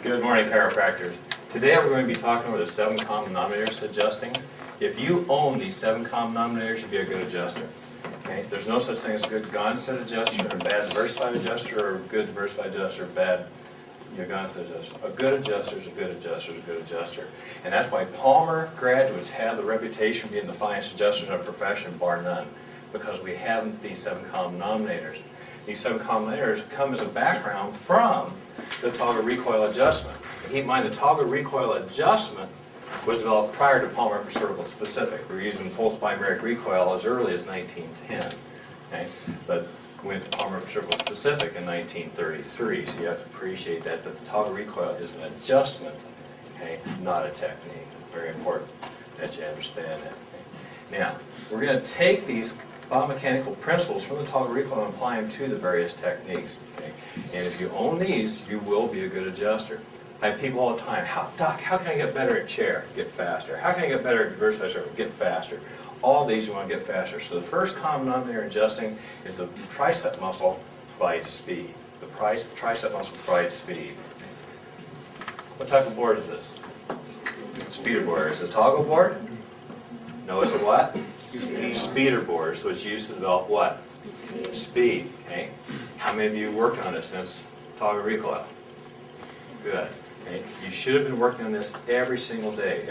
Good morning, chiropractors. Today we're going to be talking about the 7 common denominators to adjusting. If you own these 7 common denominators, you'll be a good adjuster. Okay? There's no such thing as a good Gonstead adjuster, a bad diversified adjuster, or a good diversified adjuster, bad Gonstead adjuster. A good adjuster is a good adjuster is a good adjuster. And that's why Palmer graduates have the reputation of being the finest adjusters in our profession, bar none, because we have these 7 common denominators. These 7 common denominators come as a background from the toggle recoil adjustment. And keep in mind, the toggle recoil adjustment was developed prior to Palmer cervical specific. We were using full spine bariatric recoil as early as 1910, okay? But went to Palmer cervical specific in 1933. So you have to appreciate that the toggle recoil is an adjustment, okay, not a technique. Very important that you understand that. Okay? Now, we're going to take these biomechanical principles from the toggle recoil and apply them to the various techniques. Okay? And if you own these, you will be a good adjuster. I have people all the time, Doc, how can I get better at chair? Get faster. How can I get better at diversified cervical? Get faster. All these you want to get faster. So the first common denominator in adjusting is the tricep muscle provides speed. The tricep muscle provides speed. What type of board is this? Speeder board. Is it a toggle board? No, it's a what? Speeder board. So it's used to develop what? Speed. Okay. How many of you worked on it since toggle recoil? Good. Okay. You should have been working on this every single day.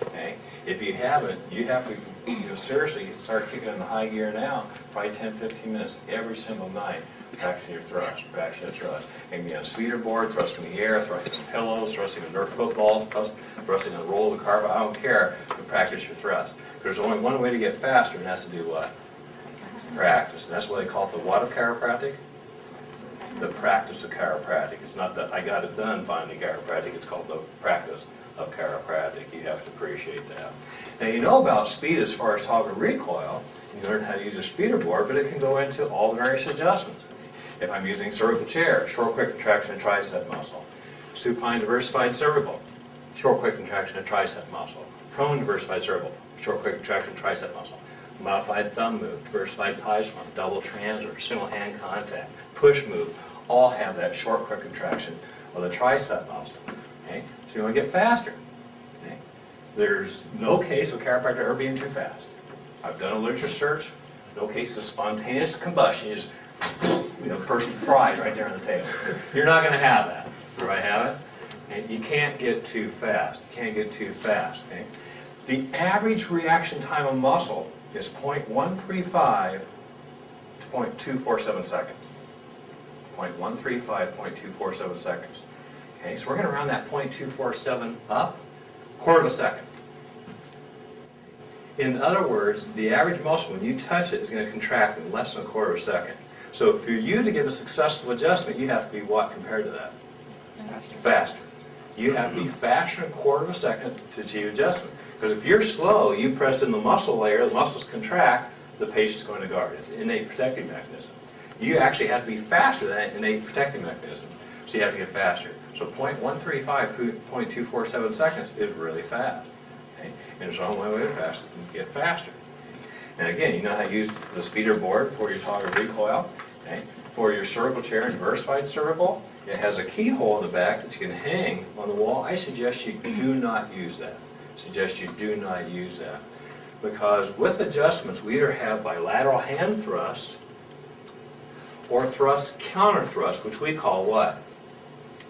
Okay. If you haven't, you have to seriously start kicking in the high gear now. Probably 10-15 minutes every single night. Practicing your thrust. And be on a speeder board, thrusting in the air, thrusting in pillows, thrusting in Nerf footballs, thrusting on rolls of carpet. I don't care. But practice your thrust. There's only one way to get faster, and that's to do what? Practice. And that's why they call it the what of chiropractic? The practice of chiropractic. It's not that I got it done finally chiropractic. It's called the practice of chiropractic. You have to appreciate that. Now you know about speed as far as toggle recoil. You learn how to use a speeder board, but it can go into all the various adjustments. If I'm using cervical chair, short quick contraction of tricep muscle. Supine diversified cervical, short quick contraction of tricep muscle. Prone diversified cervical, short quick contraction of tricep muscle. Modified thumb move, diversified pie swung, double transfer, single hand contact, push move, all have that short quick contraction of the tricep muscle. Okay? So you want to get faster. Okay? There's no case of chiropractor ever being too fast. I've done a literature search, no case of spontaneous combustion. You just, the person fries right there on the table. You're not going to have that. Do I have it? And you can't get too fast. Okay? The average reaction time of muscle is 0.135 to 0.247 seconds. 0.135, 0.247 seconds. Okay, so we're going to round that 0.247 up, quarter of a second. In other words, the average muscle, when you touch it, is going to contract in less than a quarter of a second. So for you to give a successful adjustment, you have to be what compared to that? Faster. You have to be faster in a quarter of a second to achieve adjustment. Because if you're slow, you press in the muscle layer, the muscles contract, the patient's going to guard. It's an innate protective mechanism. You actually have to be faster than that innate protective mechanism. So you have to get faster. So 0.135, 0.247 seconds is really fast. Okay? And there's only one way to get faster. And again, you know how to use the speeder board for your toggle recoil. Okay? For your cervical chair and diversified cervical, it has a keyhole in the back that you can hang on the wall. I suggest you do not use that. Because with adjustments, we either have bilateral hand thrust or thrust counter thrust, which we call what?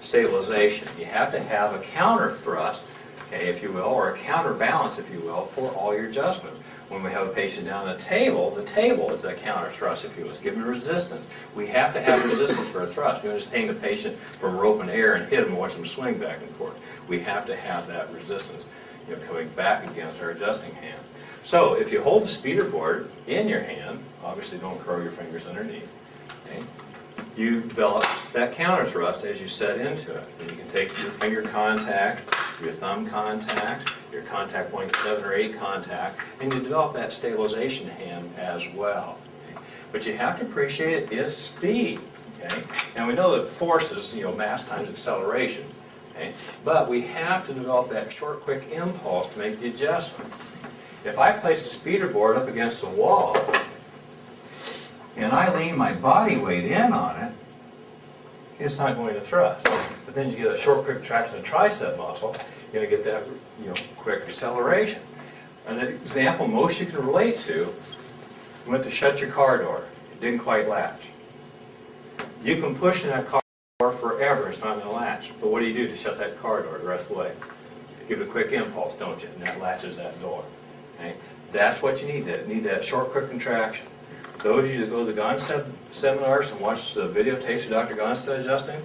Stabilization. You have to have a counter thrust, okay, if you will, or a counterbalance, if you will, for all your adjustments. When we have a patient down the table is that counter thrust, if you will. It's giving resistance. We have to have resistance for a thrust. We don't just hang the patient from rope and air and hit them and watch them swing back and forth. We have to have that resistance, coming back against our adjusting hand. So if you hold the speeder board in your hand, obviously don't curl your fingers underneath. Okay? You develop that counter thrust as you set into it. And you can take your finger contact, your thumb contact, your contact point 7 or 8 contact, and you develop that stabilization hand as well. Okay? But you have to appreciate it is speed. Okay? Now we know that force is mass times acceleration. Okay? But we have to develop that short, quick impulse to make the adjustment. If I place the speeder board up against the wall, and I lean my body weight in on it, it's not going to thrust. But then you get a short, quick contraction of the tricep muscle, you're going to get that, quick acceleration. An example most you can relate to, you went to shut your car door. It didn't quite latch. You can push in that car door forever, it's not going to latch. But what do you do to shut that car door the rest of the way? You give it a quick impulse, don't you? And that latches that door. Okay? That's what you need. You need that short, quick contraction. Those of you that go to the Gonstead seminars and watch the videotapes of Dr. Gonstead adjusting,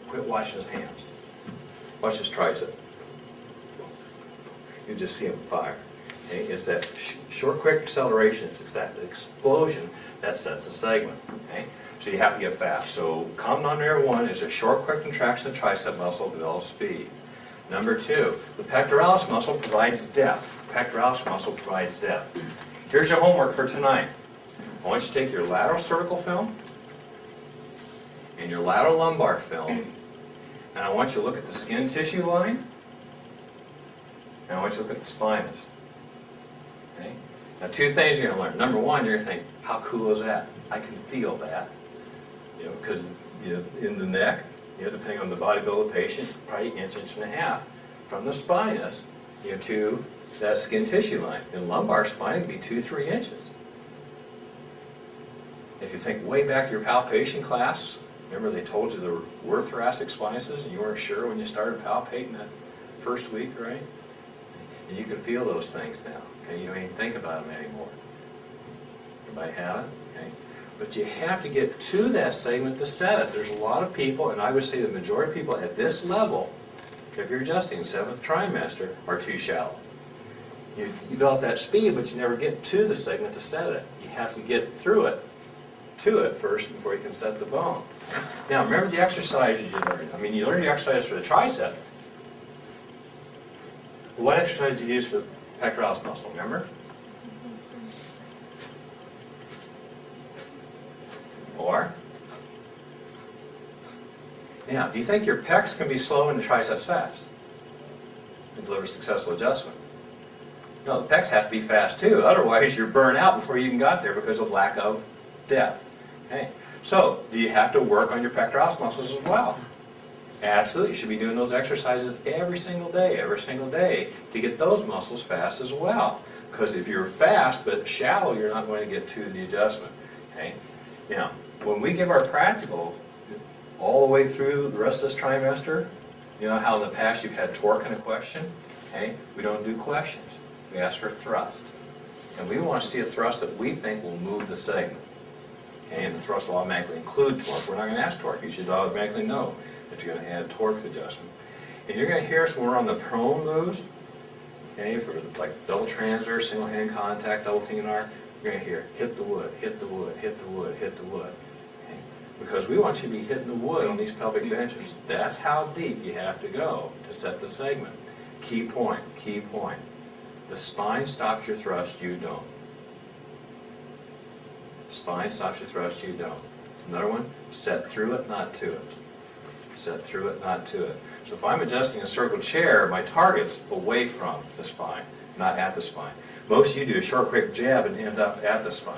quit watching his hands. Watch his tricep. You just see him fire. Okay? It's that short, quick acceleration. It's that explosion that sets the segment. Okay? So you have to get fast. So common denominator 1 is a short, quick contraction of the tricep muscle develops speed. Number 2, the pectoralis muscle provides depth. Pectoralis muscle provides depth. Here's your homework for tonight. I want you to take your lateral cervical film and your lateral lumbar film, and I want you to look at the skin tissue line, and I want you to look at the spinous. Okay? Now, 2 things you're going to learn. Number 1, you're going to think, how cool is that? I can feel that. Because in the neck, depending on the body build of the patient, probably inch and a half from the spinous, to that skin tissue line. In lumbar spine, it could be 2-3 inches. If you think way back to your palpation class, remember they told you there were thoracic spinuses and you weren't sure when you started palpating that first week, right? And you can feel those things now. Okay, you don't even think about them anymore. Everybody have it? Okay. But you have to get to that segment to set it. There's a lot of people, and I would say the majority of people at this level, if you're adjusting 7th trimester, are too shallow. You develop that speed, but you never get to the segment to set it. You have to get through it, to it first before you can set the bone. Now, remember the exercises you learned. You learned your exercise for the tricep. What exercise did you use for the pectoralis muscle, remember? Or? Now, do you think your pecs can be slow and the triceps fast and deliver successful adjustment? No, the pecs have to be fast too. Otherwise, you're burnt out before you even got there because of lack of depth. Okay. So, do you have to work on your pectoralis muscles as well? Absolutely. You should be doing those exercises every single day to get those muscles fast as well. Because if you're fast but shallow, you're not going to get to the adjustment. Okay. Now, when we give our practical all the way through the rest of this trimester, you know how in the past you've had torque in a question? Okay. We don't do questions. We ask for thrust. And we want to see a thrust that we think will move the segment. Okay, and the thrust will automatically include torque. We're not going to ask torque. You should automatically know that you're going to add torque adjustment. And you're going to hear us when we're on the prone moves, okay, for like double transverse, single hand contact, double thenar, you're going to hear hit the wood, hit the wood, hit the wood, hit the wood. Okay? Because we want you to be hitting the wood on these pelvic benches. That's how deep you have to go to set the segment. Key point, key point. The spine stops your thrust, you don't. Spine stops your thrust, you don't. Another one, set through it, not to it. Set through it, not to it. So if I'm adjusting a cervical chair, my target's away from the spine, not at the spine. Most of you do a short, quick jab and end up at the spine.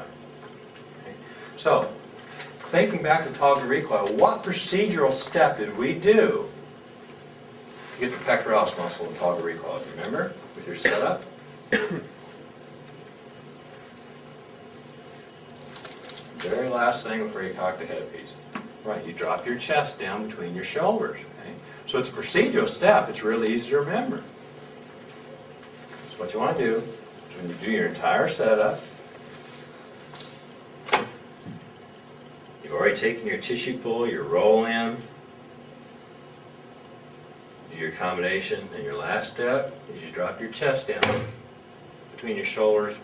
Okay? So, thinking back to toggle recoil, what procedural step did we do to get the pectoralis muscle and toggle recoil? Do you remember? With your setup? Very last thing before you cock the headpiece. Right, you drop your chest down between your shoulders. Okay? So it's a procedural step. It's really easy to remember. So what you want to do is when you do your entire setup, you've already taken your tissue pull, your roll in, do your combination, and your last step is you drop your chest down between your shoulders,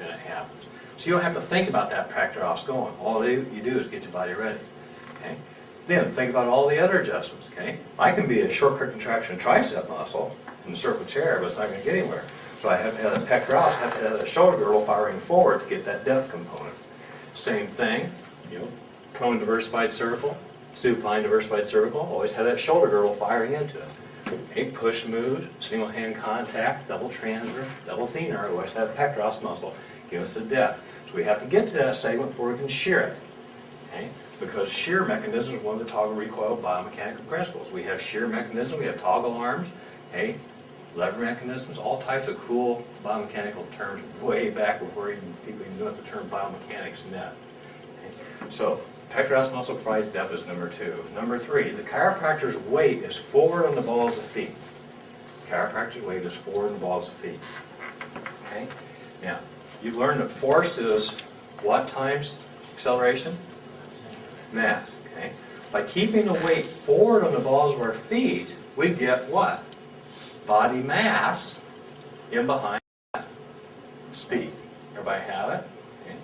and it happens. So you don't have to think about that pectoralis going. All you do is get your body ready. Okay? Then think about all the other adjustments. Okay? I can be a short, quick contraction tricep muscle in the cervical chair, but it's not going to get anywhere. So I have to have the pectoralis, I have to have the shoulder girdle firing forward to get that depth component. Same thing, prone diversified cervical, supine diversified cervical, always have that shoulder girdle firing into it. Okay, push moves, single hand contact, double transverse, double thenar, always have pectoralis muscle. Give us the depth. So we have to get to that segment before we can shear it. Okay? Because shear mechanism is one of the toggle recoil biomechanical principles. We have shear mechanism, we have toggle arms, okay, lever mechanisms, all types of cool biomechanical terms way back before even people even knew what the term biomechanics meant. Okay. So pectoralis muscle provides depth is number 2. Number 3, the chiropractor's weight is forward on the balls of feet. Chiropractor's weight is forward on the balls of feet. Okay? Now, you've learned that force is what times acceleration? Mass. Okay? By keeping the weight forward on the balls of our feet, we get what? Body mass in behind speed. Everybody have it? Okay.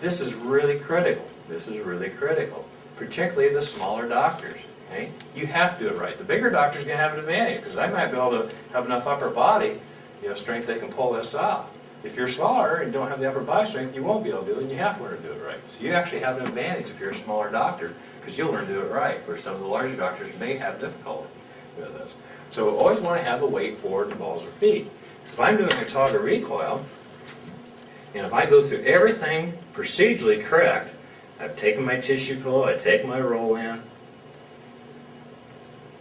This is really critical. This is really critical, particularly the smaller doctors. Okay? You have to do it right. The bigger doctor's going to have an advantage because I might be able to have enough upper body, strength they can pull this off. If you're smaller and don't have the upper body strength, you won't be able to do it, and you have to learn to do it right. So you actually have an advantage if you're a smaller doctor because you'll learn to do it right, where some of the larger doctors may have difficulty with this. So always want to have the weight forward in the balls of feet. So if I'm doing a toggle recoil, and if I go through everything procedurally correct, I've taken my tissue pull, I take my roll in,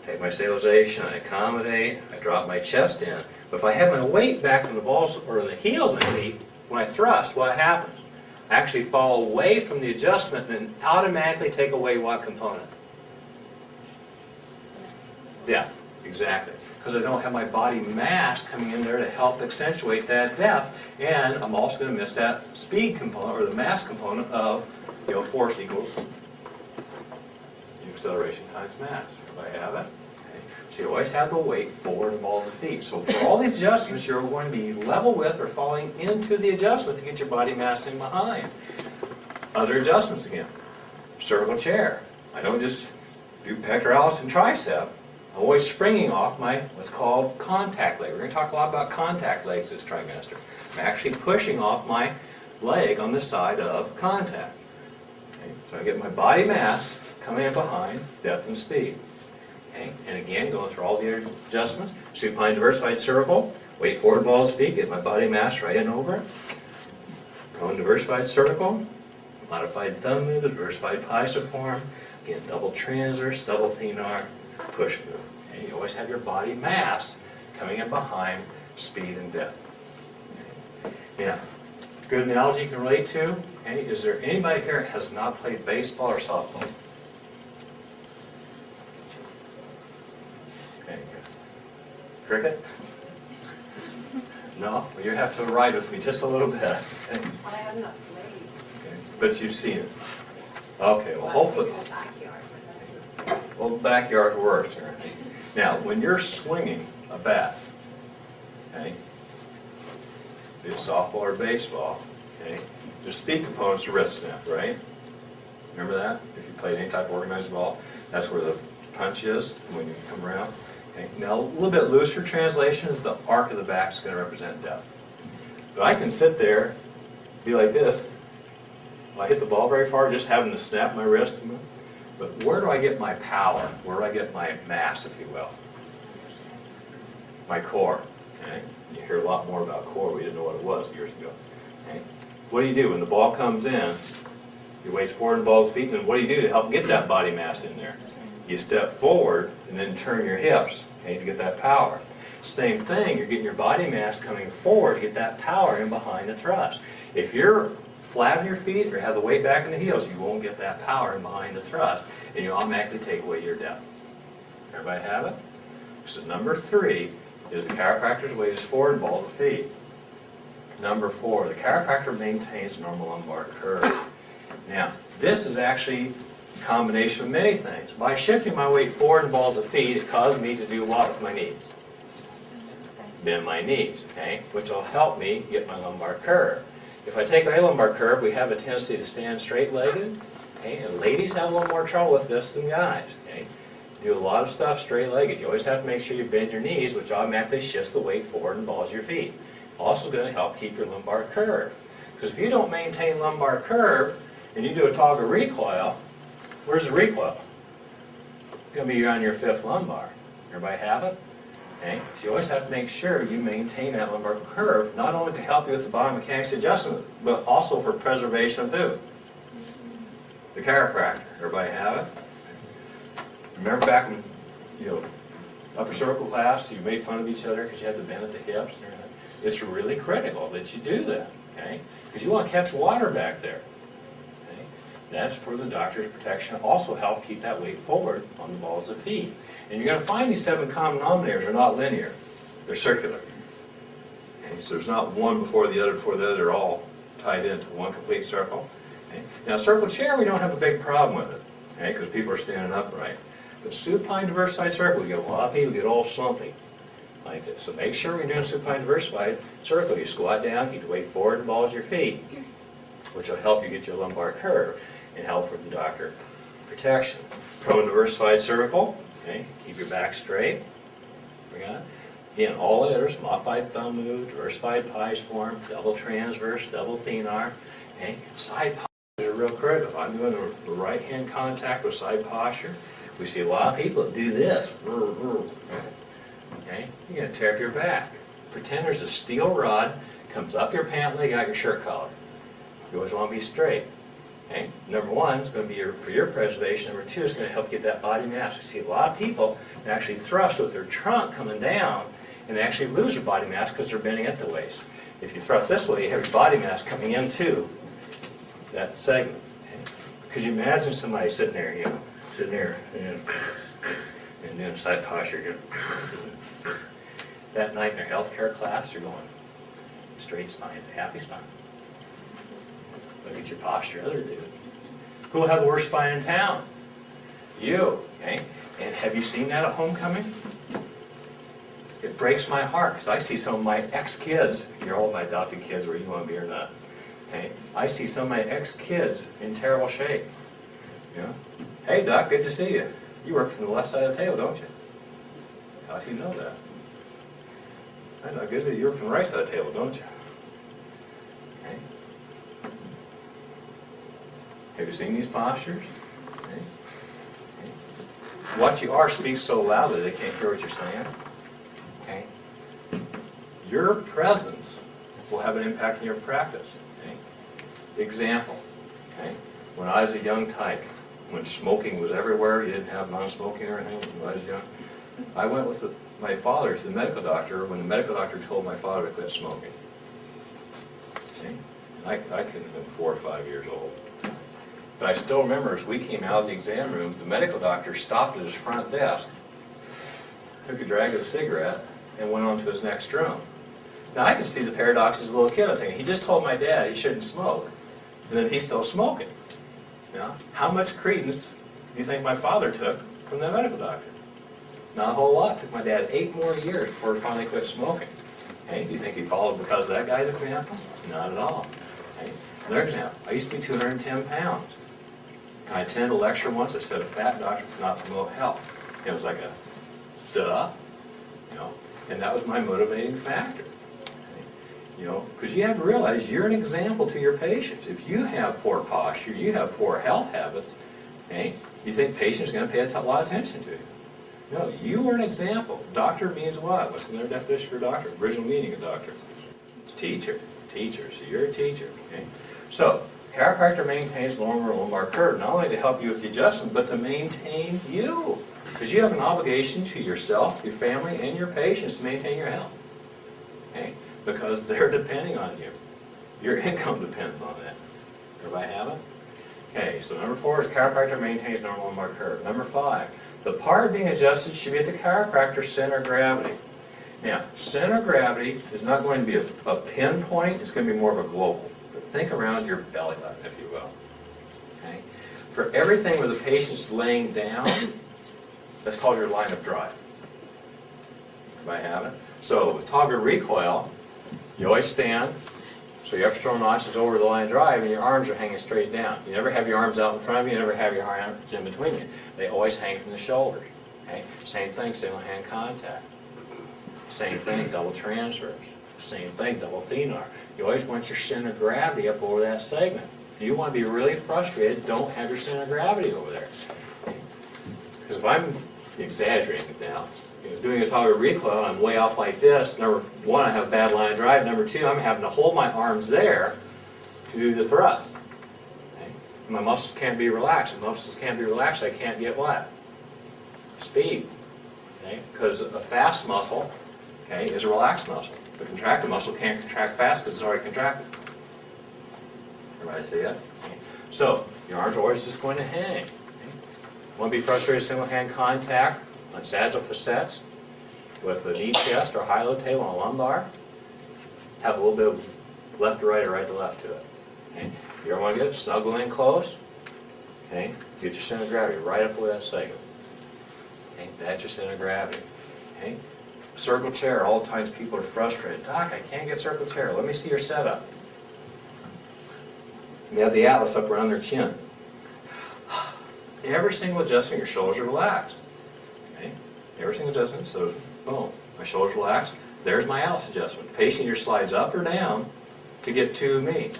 take my stabilization, I accommodate, I drop my chest in. But if I have my weight back on the balls or the heels of my feet, when I thrust, what happens? I actually fall away from the adjustment and then automatically take away what component? Depth. Exactly, because I don't have my body mass coming in there to help accentuate that depth, and I'm also going to miss that speed component or the mass component of force equals acceleration times mass. If I have it, okay. So you always have the weight forward in the balls of feet. So for all these adjustments, you're going to be level with or falling into the adjustment to get your body mass in behind. Other adjustments again, cervical chair. I don't just do pectoralis and tricep. I'm always springing off my what's called contact leg. We're going to talk a lot about contact legs this trimester. I'm actually pushing off my leg on the side of contact. Okay? So I get my body mass coming in behind depth and speed. Okay? And again, going through all the adjustments. Supine diversified cervical, weight forward balls of feet, get my body mass right in over it. Prone diversified cervical, modified thumb move, diversified pisiform, again, double transverse, double thenar, push move. And you always have your body mass coming in behind speed and depth. Okay. Now, good analogy you can relate to. Okay. Is there anybody here that has not played baseball or softball? Okay, good. Cricket? No? Well, you have to ride with me just a little bit. Okay. I have not played. Okay. But you've seen it. Okay, well hopefully. Well, backyard works. Right? Now, when you're swinging a bat, okay, be it softball or baseball, okay, there's speed components to wrist snap, right? Remember that? If you played any type of organized ball, that's where the punch is when you come around. Okay. Now, a little bit looser translation is the arc of the back is going to represent depth. But I can sit there, be like this. If I hit the ball very far, just having to snap my wrist. But where do I get my power? Where do I get my mass, if you will? My core. Okay? You hear a lot more about core. We didn't know what it was years ago. Okay? What do? When the ball comes in, your weight's forward and ball's feet, and then what do you do to help get that body mass in there? You step forward and then turn your hips, okay, to get that power. Same thing, you're getting your body mass coming forward to get that power in behind the thrust. If you're flat on your feet or have the weight back in the heels, you won't get that power in behind the thrust, and you automatically take away your depth. Everybody have it? So number 3 is the chiropractor's weight is forward, balls of feet. Number 4, the chiropractor maintains normal lumbar curve. Now, this is actually a combination of many things. By shifting my weight forward in balls of feet, it caused me to do what with my knees? Bend my knees, okay, which will help me get my lumbar curve. If I take a lumbar curve, we have a tendency to stand straight-legged, okay, and ladies have a little more trouble with this than guys, okay. Do a lot of stuff straight-legged. You always have to make sure you bend your knees, which automatically shifts the weight forward and balls your feet. Also going to help keep your lumbar curve. Because if you don't maintain lumbar curve, and you do a toggle recoil, where's the recoil? It's going to be on your 5th lumbar. Everybody have it? Okay? So you always have to make sure you maintain that lumbar curve, not only to help you with the biomechanics adjustment, but also for preservation of who? The chiropractor. Everybody have it? Remember back in, upper circle class, you made fun of each other because you had to bend at the hips and everything. It's really critical that you do that, okay? Because you want to catch water back there. Okay? That's for the doctor's protection. Also help keep that weight forward on the balls of feet. And you're going to find these 7 common denominators are not linear. They're circular. Okay? So there's not one before the other, they're all tied into one complete circle. Okay? Now, circle chair, we don't have a big problem with it, okay? Because people are standing upright. But supine diversified circle, you get a lot of people get all slumpy like this. So make sure when you're doing supine diversified circle, you squat down, keep the weight forward and balls of your feet, which will help you get your lumbar curve and help with the doctor protection. Prone diversified circle, okay, keep your back straight. We got it. Again, all letters, modified thumb move, diversified pies form, double transverse, double thenar. Okay, side postures are real critical. I'm doing the right hand contact with side posture. We see a lot of people that do this. Okay, you're going to tear up your back. Pretend there's a steel rod, comes up your pant leg, out your shirt collar. You always want to be straight. Okay, number 1 is going to be for your preservation. Number 2 is going to help get that body mass. We see a lot of people that actually thrust with their trunk coming down, and they actually lose their body mass because they're bending at the waist. If you thrust this way, you have your body mass coming into that segment. Okay? Could you imagine somebody sitting there, sitting there, and doing side posture? That night in their healthcare class, you're going, straight spine is a happy spine. Look at your posture, other dude. Who will have the worst spine in town? You, okay? And have you seen that at homecoming? It breaks my heart because I see some of my ex-kids, you're all my adopted kids where you want to be or not, okay? I see some of my ex-kids in terrible shape. Hey, Doc, good to see you. You work from the left side of the table, don't you? How do you know that? I know, good to see you work from the right side of the table, don't you? Okay. Have you seen these postures? Okay. Okay. What you are speaks so loudly they can't hear what you're saying. Okay. Your presence will have an impact on your practice. Okay. Example. Okay. When I was a young tyke, when smoking was everywhere, you didn't have non-smoking or anything when I was young, I went with my father to the medical doctor when the medical doctor told my father to quit smoking. See? I couldn't have been 4 or 5 years old. But I still remember as we came out of the exam room, the medical doctor stopped at his front desk, took a drag of the cigarette, and went on to his next room. Now I could see the paradox as a little kid. I'm thinking, he just told my dad he shouldn't smoke, and then he's still smoking. How much credence do you think my father took from that medical doctor? Not a whole lot. It took my dad 8 more years before he finally quit smoking. Okay? Do you think he followed because of that guy's example? Not at all. Okay? Another example. I used to be 210 pounds. And I attended a lecture once that said a fat doctor cannot promote health. It was like a duh. And that was my motivating factor. Because you have to realize you're an example to your patients. If you have poor posture, you have poor health habits, okay, you think patients are going to pay a lot of attention to you. No, you are an example. Doctor means what? What's their definition for doctor? Original meaning of doctor. Teacher. Teacher. So you're a teacher. Okay? So, chiropractor maintains lower lumbar curve, not only to help you with the adjustment, but to maintain you. Because you have an obligation to yourself, your family, and your patients to maintain your health. Okay? Because they're depending on you. Your income depends on that. Everybody have it? Okay, so number 4 is chiropractor maintains normal lumbar curve. Number 5, the part being adjusted should be at the chiropractor's center of gravity. Now, center of gravity is not going to be a pinpoint, it's going to be more of a global. But think around your belly button, if you will. Okay? For everything where the patient's laying down, that's called your line of drive. Everybody have it? So with toggle recoil, you always stand, so your upper shoulder notch is over the line of drive and your arms are hanging straight down. You never have your arms out in front of you, you never have your arms in between you. They always hang from the shoulders. Okay? Same thing, single hand contact. Same thing, double transverse. Same thing, double thenar. You always want your center of gravity up over that segment. If you want to be really frustrated, don't have your center of gravity over there. Because if I'm exaggerating it now, doing a toggle recoil, I'm way off like this. Number 1, I have a bad line of drive. Number 2, I'm having to hold my arms there to do the thrust. Okay? My muscles can't be relaxed. If muscles can't be relaxed, I can't get what? Speed. Okay? Because a fast muscle, okay, is a relaxed muscle. The contracted muscle can't contract fast because it's already contracted. Everybody see that? Okay. So, your arms are always just going to hang. Okay? Want to be frustrated single hand contact on sagittal facets with a knee chest or high-low table on a lumbar? Have a little bit of left to right or right to left to it. Okay? You ever want to get snuggle in close? Okay? Get your center of gravity right up with that segment. Okay? That's your center of gravity. Okay? Circle chair. All the times people are frustrated. Doc, I can't get circle chair. Let me see your setup. You have the atlas up around their chin. Every single adjustment, your shoulders are relaxed. Okay? Every single adjustment, so boom, my shoulders relaxed. There's my atlas adjustment. Patient either slides up or down to get to me.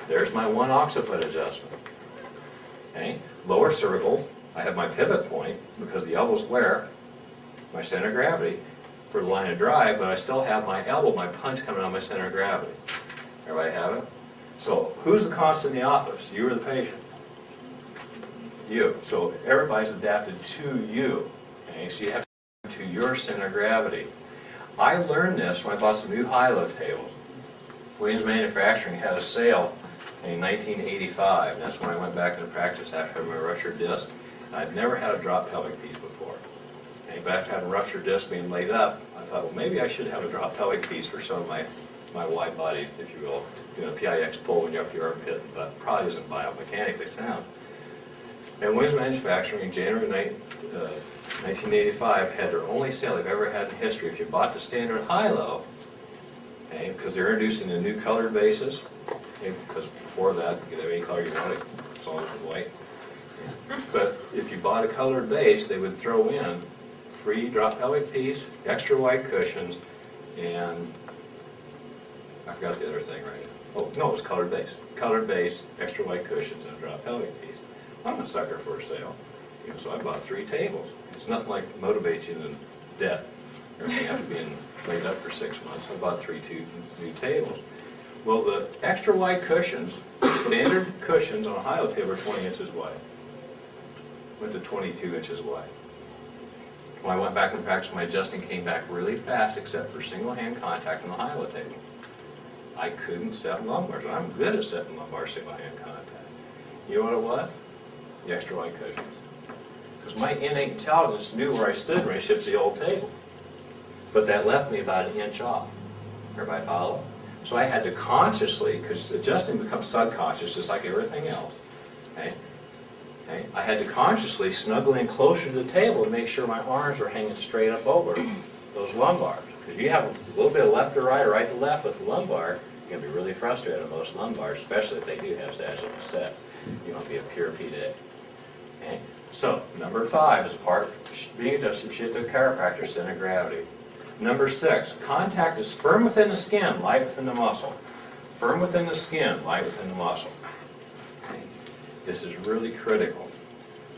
There's my one occiput adjustment. Okay? Lower cervicals, I have my pivot point because the elbow's where? My center of gravity for the line of drive, but I still have my elbow, my punch coming on my center of gravity. Everybody have it? So who's the constant in the office? You or the patient? You. So everybody's adapted to you. Okay? So you have to your center of gravity. I learned this when I bought some new high-low tables. Williams Manufacturing had a sale in 1985. That's when I went back into practice after having my ruptured disc. I'd never had a drop pelvic piece before. Okay, but after having a ruptured disc being laid up, I thought, well, maybe I should have a drop pelvic piece for some of my wide body, if you will, doing a PIX pull when you're up your armpit, but probably isn't biomechanically sound. And Williams Manufacturing in January 1985 had their only sale they've ever had in history. If you bought the standard high-low, okay, because they're introducing the new colored bases, okay, because before that, you could have any color you wanted, as long as it was white. But if you bought a colored base, they would throw in free drop pelvic piece, extra white cushions, and I forgot the other thing right now. Oh, no, it was colored base. Colored base, extra white cushions, and a drop pelvic piece. I'm a sucker for a sale. You know, so I bought 3 tables. It's nothing like motivates you in debt. Everything after being laid up for 6 months. I bought 3 new tables. Well, the extra wide cushions, standard cushions on a high-low table are 20 inches wide. Went to 22 inches wide. When I went back in practice, my adjusting came back really fast, except for single-hand contact on the high-low table. I couldn't set lumbars. I'm good at setting lumbar single-hand contact. You know what it was? The extra wide cushions. Because my innate intelligence knew where I stood when I shipped the old table. But that left me about an inch off. Everybody follow? So I had to consciously, because adjusting becomes subconscious just like everything else. Okay? Okay? I had to consciously snuggle in closer to the table to make sure my arms were hanging straight up over those lumbars. Because you have a little bit of left to right or right to left with the lumbar, you're going to be really frustrated on most lumbars, especially if they do have sagittal facets. You want to be a pure PD. Okay? So, number 5 is a part of being adjusted shit to a chiropractor center of gravity. Number 6, contact is firm within the skin, light within the muscle. Firm within the skin, light within the muscle. Okay? This is really critical.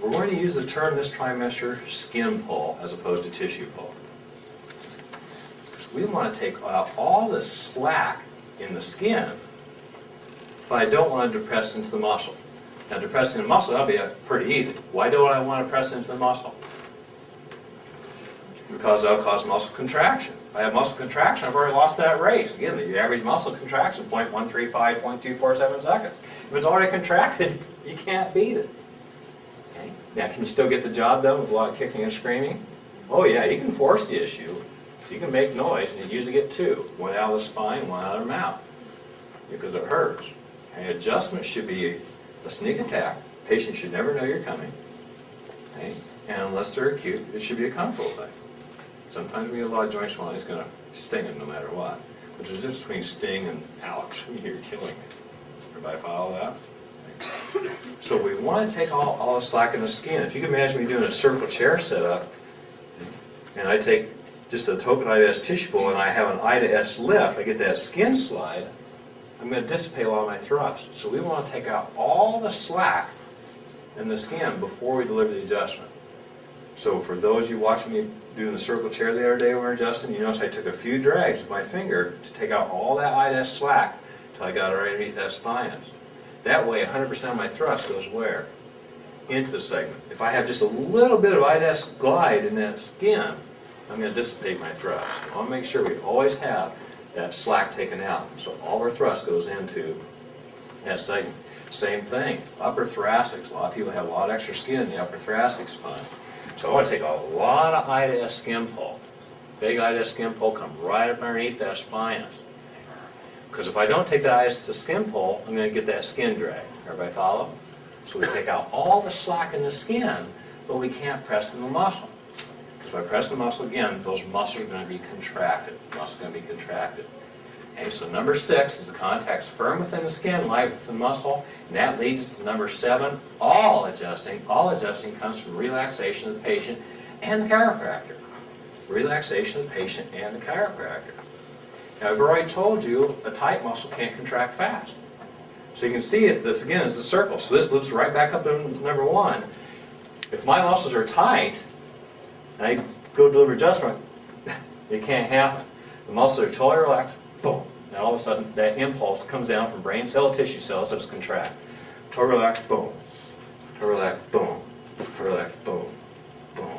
We're going to use the term this trimester, skin pull, as opposed to tissue pull. Because we want to take out all the slack in the skin, but I don't want to depress into the muscle. Now, depressing the muscle, that'll be pretty easy. Why don't I want to press into the muscle? Because that'll cause muscle contraction. If I have muscle contraction, I've already lost that race. Again, the average muscle contraction, 0.135, 0.247 seconds. If it's already contracted, you can't beat it. Okay? Now, can you still get the job done with a lot of kicking and screaming? Oh yeah, you can force the issue. So you can make noise, and you usually get 2. One out of the spine, one out of the mouth. Because it hurts. Okay? Adjustment should be a sneak attack. Patient should never know you're coming. Okay? And unless they're acute, it should be a comfortable thing. Sometimes when you have a lot of joint swelling, it's going to sting them no matter what. But there's a difference between sting and ouch, you're killing me. Everybody follow that? So we want to take all the slack in the skin. If you can imagine me doing a cervical chair setup, and I take just a tokenized tissue pull and I have an I to S lift, I get that skin slide, I'm going to dissipate a lot of my thrust. So we want to take out all the slack in the skin before we deliver the adjustment. So for those of you watching me doing the circle chair the other day when we were adjusting, you notice I took a few drags with my finger to take out all that I to S slack until I got it right underneath that spinous. That way 100% of my thrust goes where? Into the segment. If I have just a little bit of ides glide in that skin, I'm going to dissipate my thrust. I want to make sure we always have that slack taken out, so all our thrust goes into that segment. Same thing, upper thoracics. A lot of people have a lot of extra skin in the upper thoracic spine. So I want to take a lot of ides skin pull. Big ides skin pull, come right up underneath that spinous. Because if I don't take the ides skin pull, I'm going to get that skin drag. Everybody follow? So we take out all the slack in the skin, but we can't press in the muscle. Because if I press the muscle again, those muscles are going to be contracted. The muscle is going to be contracted. Okay, so number 6 is the contact's firm within the skin, light within the muscle, and that leads us to number 7, all adjusting. All adjusting comes from relaxation of the patient and the chiropractor. Relaxation of the patient and the chiropractor. Now, I've already told you a tight muscle can't contract fast. So you can see it, this again is the circle. So this loops right back up to number 1. If my muscles are tight, and I go deliver adjustment, it can't happen. The muscles are totally relaxed, boom. And all of a sudden, that impulse comes down from brain cell to tissue cells, let's contract. Totally relaxed, boom. Totally relaxed, boom. Totally relaxed, boom. Boom.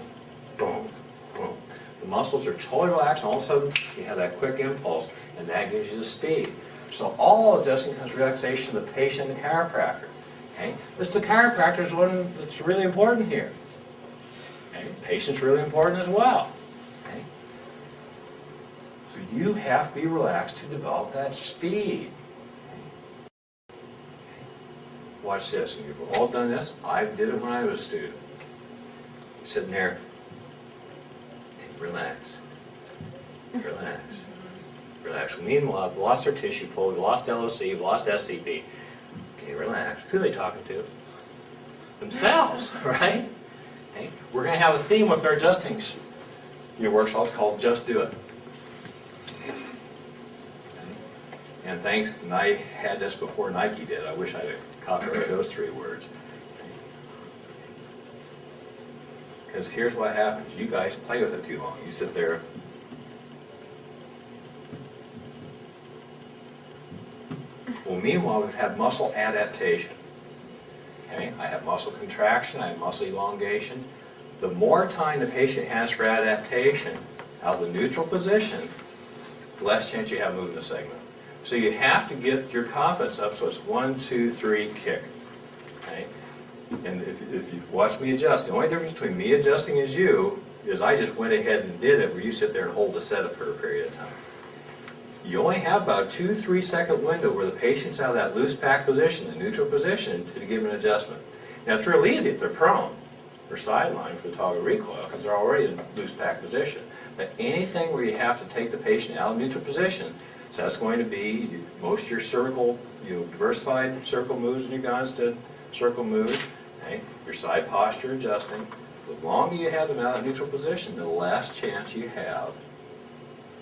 Boom. Boom. The muscles are totally relaxed, and all of a sudden, you have that quick impulse, and that gives you the speed. So all adjusting comes relaxation of the patient and the chiropractor. Okay? This the chiropractor is one that's really important here. Okay? The patient's really important as well. Okay? So you have to be relaxed to develop that speed. Okay? Watch this. And you've all done this. I did it when I was a student. Sitting there, relax, relax. Relax. Meanwhile, we've lost our tissue pull, we've lost LOC, we've lost SCP. Okay, relax. Who are they talking to? Themselves, right? Okay. We're going to have a theme with our adjusting workshops called Just Do It. Okay. And thanks, and I had this before Nike did. I wish I had copyrighted those 3 words. Because here's what happens. You guys play with it too long. You sit there. Well, meanwhile, we've had muscle adaptation. Okay, I have muscle contraction, I have muscle elongation. The more time the patient has for adaptation out of the neutral position, the less chance you have moving the segment. So you have to get your confidence up so it's 1, 2, 3, kick. Okay? And if you've watched me adjust, the only difference between me adjusting as you is I just went ahead and did it where you sit there and hold the setup for a period of time. You only have about a 2-3 second window where the patient's out of that loose pack position, the neutral position, to give an adjustment. Now it's real easy if they're prone or sidelined for the toggle recoil because they're already in loose pack position. But anything where you have to take the patient out of neutral position, so that's going to be most of your cervical, diversified cervical moves in your Gonstead circle moves, okay? Your side posture adjusting. The longer you have them out of neutral position, the less chance you have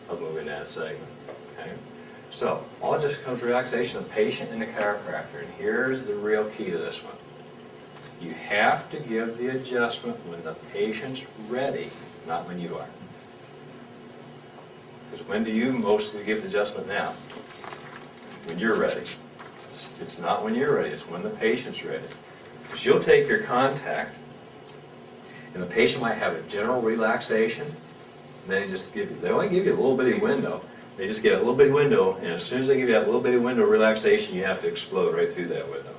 of moving that segment. Okay? So, all just comes relaxation of the patient and the chiropractor. And here's the real key to this one. You have to give the adjustment when the patient's ready, not when you are. Because when do you mostly give the adjustment now? When you're ready. It's not when you're ready, it's when the patient's ready. Because you'll take your contact, and the patient might have a general relaxation, and they only give you a little bitty window. They just get a little bitty window, and as soon as they give you that little bitty window of relaxation, you have to explode right through that window.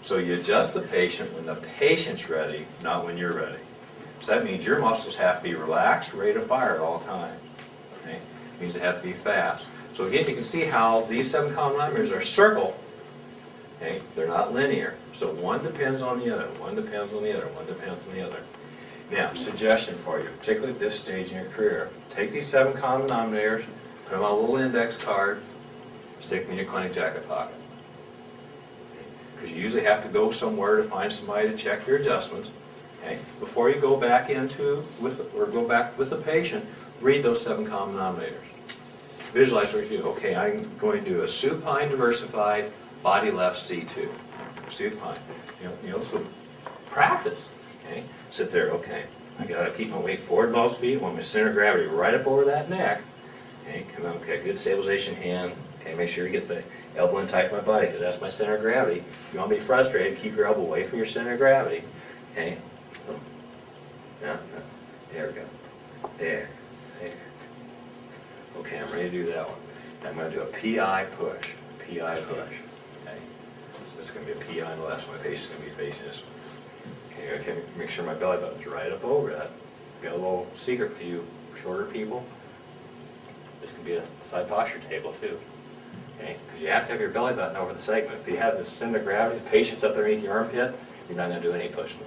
So you adjust the patient when the patient's ready, not when you're ready. So that means your muscles have to be relaxed, ready to fire at all times. Okay? It means they have to be fast. So again, you can see how these 7 common denominators are circle. Okay? They're not linear. So one depends on the other, one depends on the other, one depends on the other. Now, suggestion for you, particularly at this stage in your career, take these 7 common denominators, put them on a little index card, stick them in your clinic jacket pocket. Because you usually have to go somewhere to find somebody to check your adjustments. Okay? Before you go back go back with the patient, read those 7 common denominators. Visualize what you do. Okay, I'm going to do a supine diversified body left C2. Supine. So practice. Okay? Sit there, okay. I gotta keep my weight forward, balls of feet. I want my center of gravity right up over that neck. Okay, come on, okay, good stabilization hand. Okay, make sure you get the elbow in tight to my body, because that's my center of gravity. If you want to be frustrated, keep your elbow away from your center of gravity. Okay? Boom. Yeah, there we go. There. Okay, I'm ready to do that one. Now I'm going to do a PI push. PI push. Okay? So it's going to be a PI on the left, so my patient's going to be facing this way. Okay, make sure my belly button's right up over that. Got a little secret for you shorter people. This can be a side posture table too. Okay? Because you have to have your belly button over the segment. If you have the center of gravity, the patient's up underneath your armpit, you're not going to do any pushing.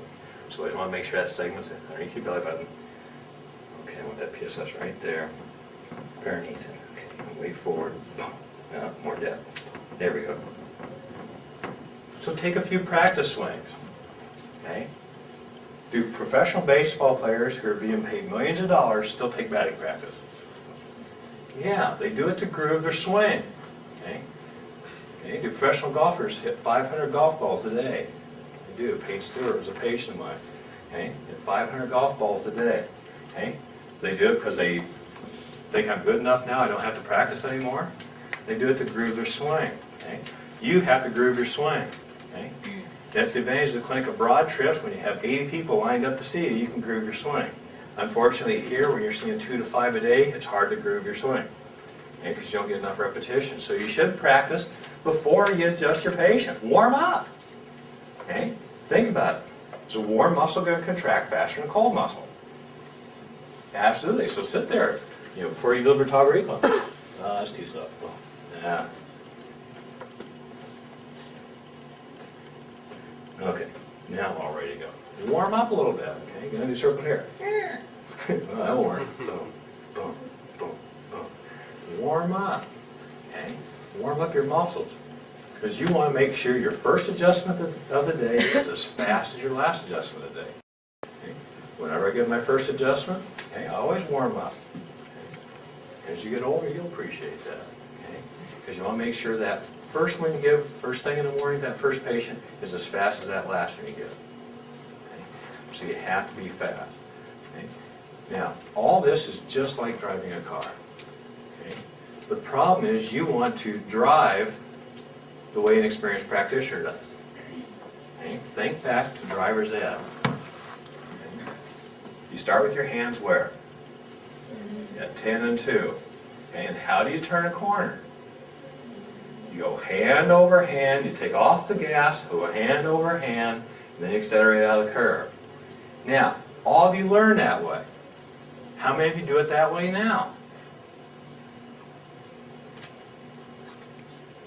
So I just want to make sure that segment's underneath your belly button. Okay, I want that PSS right there. Underneath it. Okay, weight forward. More depth. There we go. So take a few practice swings. Okay? Do professional baseball players who are being paid millions of dollars still take batting practice? Yeah, they do it to groove their swing. Okay? Okay? Do professional golfers hit 500 golf balls a day? They do. Paige Stewart was a patient of mine. Okay? Hit 500 golf balls a day. Okay? They do it because they think I'm good enough now, I don't have to practice anymore. They do it to groove their swing. Okay? You have to groove your swing. Okay? That's the advantage of the clinic of broad trips. When you have 80 people lined up to see you, you can groove your swing. Unfortunately here, when you're seeing 2 to 5 a day, it's hard to groove your swing because you don't get enough repetition. So you should practice before you adjust your patient. Warm up. Okay? Think about it. Is a warm muscle going to contract faster than a cold muscle? Absolutely. So sit there, before you deliver toggle recline. Oh, that's too soft. Oh, yeah. Okay, now I'm all ready to go. Warm up a little bit, okay? You're going to do circles here. Well, that'll work. Boom, boom, boom, boom. Warm up, okay? Warm up your muscles. Because you want to make sure your first adjustment of the day is as fast as your last adjustment of the day. Okay? Whenever I get my first adjustment, okay, I always warm up. Okay? As you get older, you'll appreciate that. Okay? Because you want to make sure that first one you give, first thing in the morning, that first patient is as fast as that last one you give. Okay? So you have to be fast. Okay? Now, all this is just like driving a car. Okay? The problem is you want to drive the way an experienced practitioner does. Okay? Think back to driver's ed. Okay? You start with your hands where? At 10 and 2. Okay? And how do you turn a corner? You go hand over hand, you take off the gas, go hand over hand, and then you accelerate out of the curve. Now, all of you learn that way. How many of you do it that way now?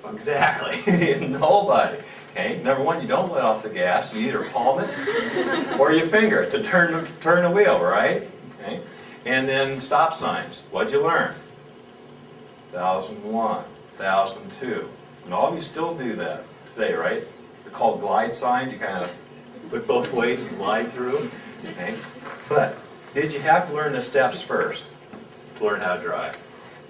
Exactly. Nobody. Okay? Number one, you don't let off the gas. You either palm it or you finger it to turn the wheel, right? Okay? And then stop signs. What'd you learn? 1001, 1002. And all of you still do that today, right? They're called glide signs. You kind of put both ways and glide through. Okay? But did you have to learn the steps first to learn how to drive?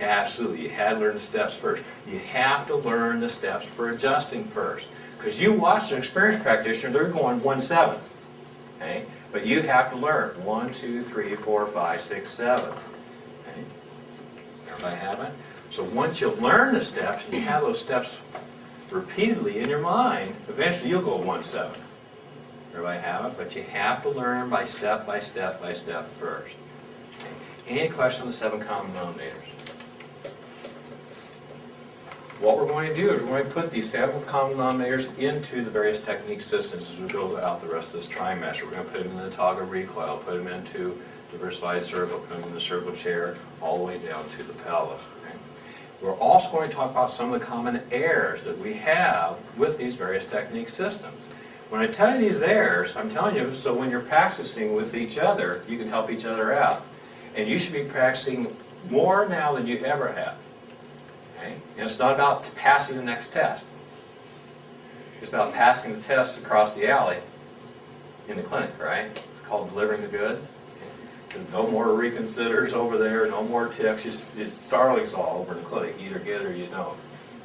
Absolutely. You had to learn the steps first. You have to learn the steps for adjusting first. Because you watch an experienced practitioner, they're going 1-7. Okay? But you have to learn 1, 2, 3, 4, 5, 6, 7. Okay? Everybody have it? So once you learn the steps and you have those steps repeatedly in your mind, eventually you'll go 1-7. Everybody have it? But you have to learn by step by step by step first. Okay? Any question on the 7 common denominators? What we're going to do is we're going to put these 7 common denominators into the various technique systems as we go out the rest of this trimester. We're going to put them in the toggle recoil, put them into diversified circle, put them in the circle chair, all the way down to the pelvis. Okay? We're also going to talk about some of the common errors that we have with these various technique systems. When I tell you these errors, I'm telling you so when you're practicing with each other, you can help each other out. And you should be practicing more now than you ever have. Okay? And it's not about passing the next test. It's about passing the test across the alley in the clinic, right? It's called delivering the goods. There's no more reconsiders over there, no more tips. It's starlings all over in the clinic. You either get it or you don't.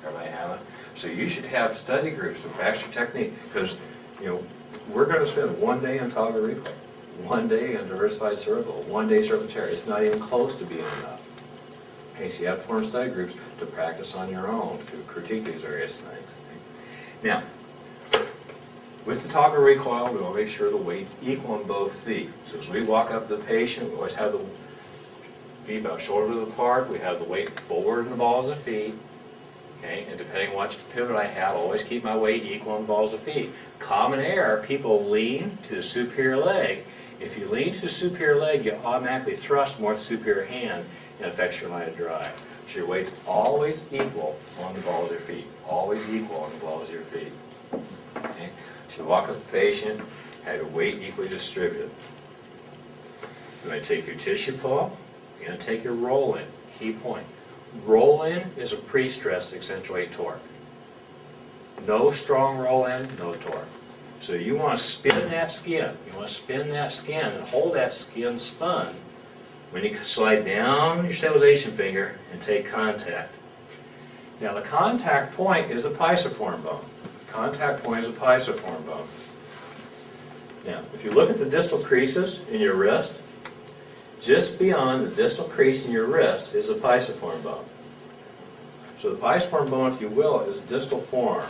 Everybody have it? So you should have study groups to practice your technique because, we're going to spend 1 day on toggle recoil, 1 day on diversified circle, 1 day circle chair. It's not even close to being enough. Okay, so you have to form study groups to practice on your own, to critique these various things. Okay? Now, with the toggle recoil, we want to make sure the weight's equal on both feet. So as we walk up to the patient, we always have the feet about shoulder width apart. We have the weight forward in the balls of the feet. Okay, and depending on which pivot I have, I always keep my weight equal on the balls of the feet. Common error, people lean to the superior leg. If you lean to the superior leg, you automatically thrust more to the superior hand and affects your line of drive. So your weight's always equal on the balls of your feet. Always equal on the balls of your feet. Okay? So you walk up to the patient, have your weight equally distributed. You're going to take your tissue pull, you're going to take your roll in. Key point. Roll in is a pre-stress to accentuate torque. No strong roll in, no torque. So you want to spin that skin. You want to spin that skin and hold that skin spun when you slide down your stabilization finger and take contact. Now the contact point is the pisiform bone. Contact point is the pisiform bone. Now, if you look at the distal creases in your wrist, just beyond the distal crease in your wrist is the pisiform bone. So the pisiform bone, if you will, is distal form.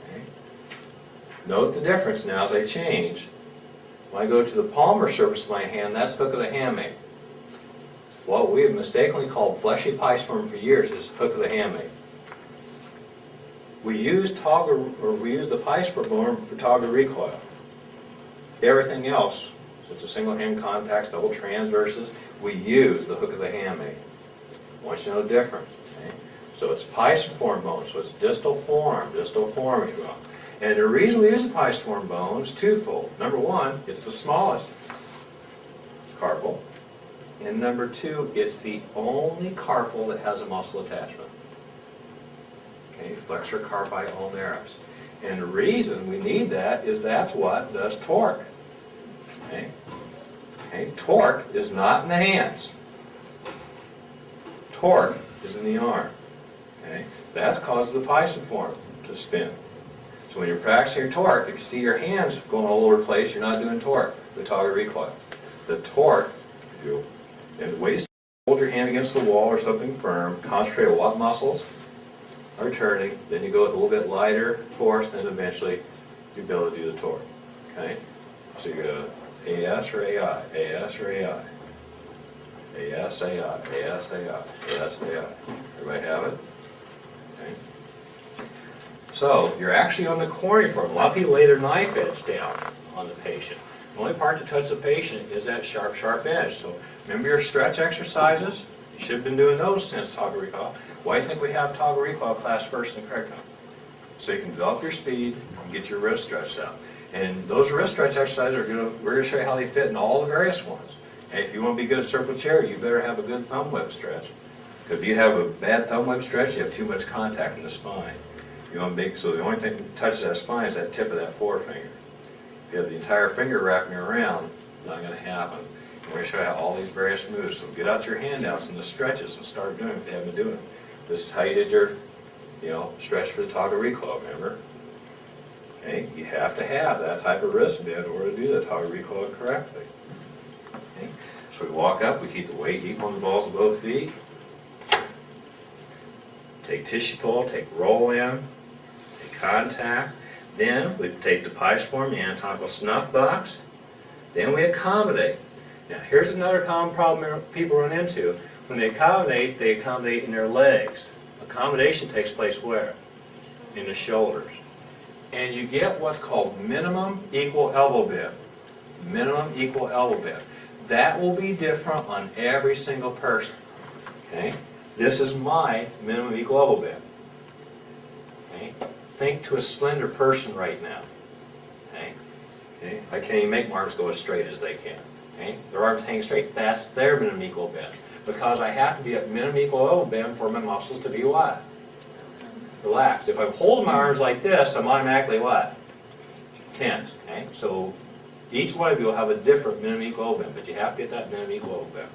Okay. Note the difference now as I change. When I go to the palmar surface of my hand, that's hook of the hamate. What we have mistakenly called fleshy pisiform for years is hook of the hamate. We use the pisiform bone for toggle recoil. Everything else, so it's a single hand contacts, double transverses, we use the hook of the hamate. I want you to know the difference. Okay? So it's pisiform bone, so it's distal form if you will. And the reason we use the pisiform bone is twofold. Number one, it's the smallest carpal. And number two, it's the only carpal that has a muscle attachment. Okay, flexor carpi ulnaris. And the reason we need that is that's what does torque. Okay? Okay? Torque is not in the hands. Torque is in the arm. Okay? That causes the pisiform to spin. So when you're practicing your torque, if you see your hands going all over the place, you're not doing torque, the toggle recoil. The torque, and the way to hold your hand against the wall or something firm, concentrate on what muscles are turning, then you go with a little bit lighter force, and then eventually you'll be able to do the torque. Okay? So you go AS or AI, AS or AI, AS, AI, AS, AI, AS, AI. Everybody have it? Okay. So you're actually on the corniform. A lot of people lay their knife edge down on the patient. The only part that touches the patient is that sharp, sharp edge. So remember your stretch exercises? You should have been doing those since toggle recoil. Why do you think we have toggle recoil class first in the curriculum? So you can develop your speed and get your wrist stretched out. And those wrist stretch exercises we're going to show you how they fit in all the various ones. And if you want to be good at circle chair, you better have a good thumb web stretch. Because if you have a bad thumb web stretch, you have too much contact in the spine. You want to so the only thing that touches that spine is that tip of that forefinger. If you have the entire finger wrapping around, it's not going to happen. We're going to show you how all these various moves. So get out your handouts and the stretches and start doing what they have been doing. This is how you did your, stretch for the toggle recoil, remember? Okay, you have to have that type of wrist bend in order to do the toggle recoil correctly. Okay, so we walk up, we keep the weight equal on the balls of both feet. Take tissue pull, take roll in, take contact. Then we take the pisiform, the anatomical snuff box. Then we accommodate. Now here's another common problem people run into. When they accommodate in their legs. Accommodation takes place where? In the shoulders. And you get what's called minimum equal elbow bend. Minimum equal elbow bend. That will be different on every single person. Okay? This is my minimum equal elbow bend. Okay? Think to a slender person right now. Okay? Okay? I can't even make my arms go as straight as they can. Okay? Their arms hang straight. That's their minimum equal bend. Because I have to be at minimum equal elbow bend for my muscles to be what? Relaxed. If I'm holding my arms like this, I'm automatically what? Tense. Okay? So each one of you will have a different minimum equal elbow bend, but you have to get that minimum equal elbow bend.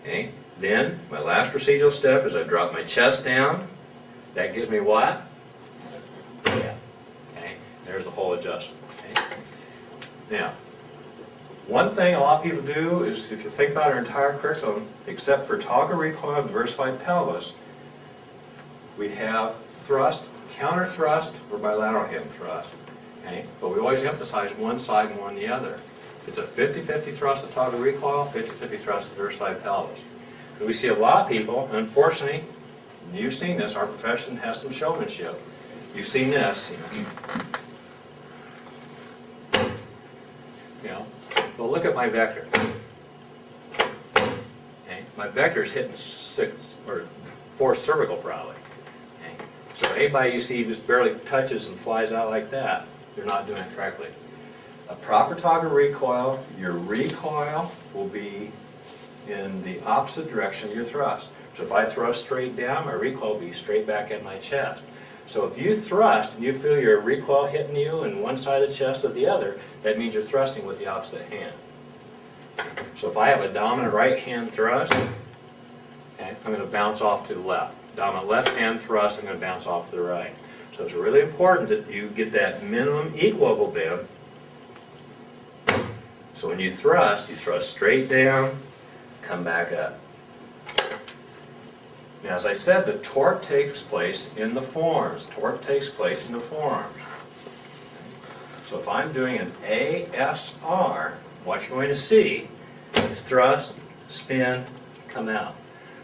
Okay? Then my last procedural step is I drop my chest down. That gives me what? Yeah. Okay? There's the whole adjustment. Okay? Now, one thing a lot of people do is, if you think about our entire curriculum, except for toggle recoil and diversified pelvis, we have thrust, counter thrust, or bilateral hand thrust. Okay? But we always emphasize one side and one the other. It's a 50-50 thrust with toggle recoil, 50-50 thrust with diversified pelvis. We see a lot of people, and unfortunately, you've seen this, our profession has some showmanship. You've seen this, Well, look at my vector. Okay? My vector is hitting 4 cervical probably. Okay? So anybody you see just barely touches and flies out like that, you're not doing it correctly. A proper toggle recoil, your recoil will be in the opposite direction of your thrust. So if I thrust straight down, my recoil will be straight back at my chest. So if you thrust and you feel your recoil hitting you in one side of the chest or the other, that means you're thrusting with the opposite hand. So if I have a dominant right hand thrust, okay, I'm going to bounce off to the left. Dominant left hand thrust, I'm going to bounce off to the right. So it's really important that you get that minimum equal bend. So when you thrust straight down, come back up. Now, as I said, the torque takes place in the forearms. Torque takes place in the forearms. So if I'm doing an ASR, what you're going to see is thrust, spin, come out.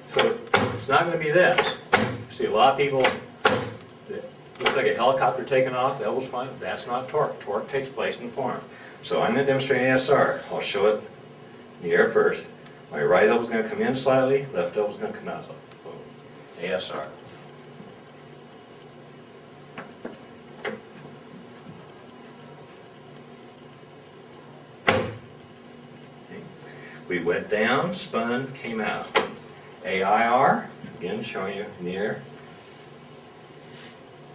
So it's not going to be this. You see a lot of people, it looks like a helicopter taking off, elbows flying. That's not torque. Torque takes place in the forearm. So I'm going to demonstrate ASR. I'll show it in the air first. My right elbow's going to come in slightly, left elbow's going to come out. So, boom. ASR. Okay. We went down, spun, came out. AIR, again showing you in the air.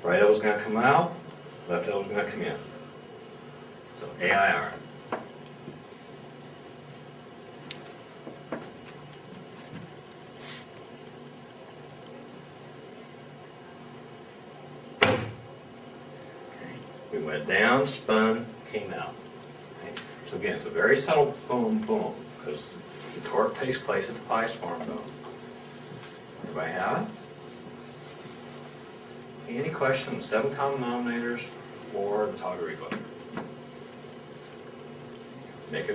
Right elbow's going to come out, left elbow's going to come in. So AIR. We went down, spun, came out. Okay. So again, it's a very subtle boom, boom, because the torque takes place at the pisiform bone. Everybody have it? Any questions? 7 common denominators or the toggle recoil? Make it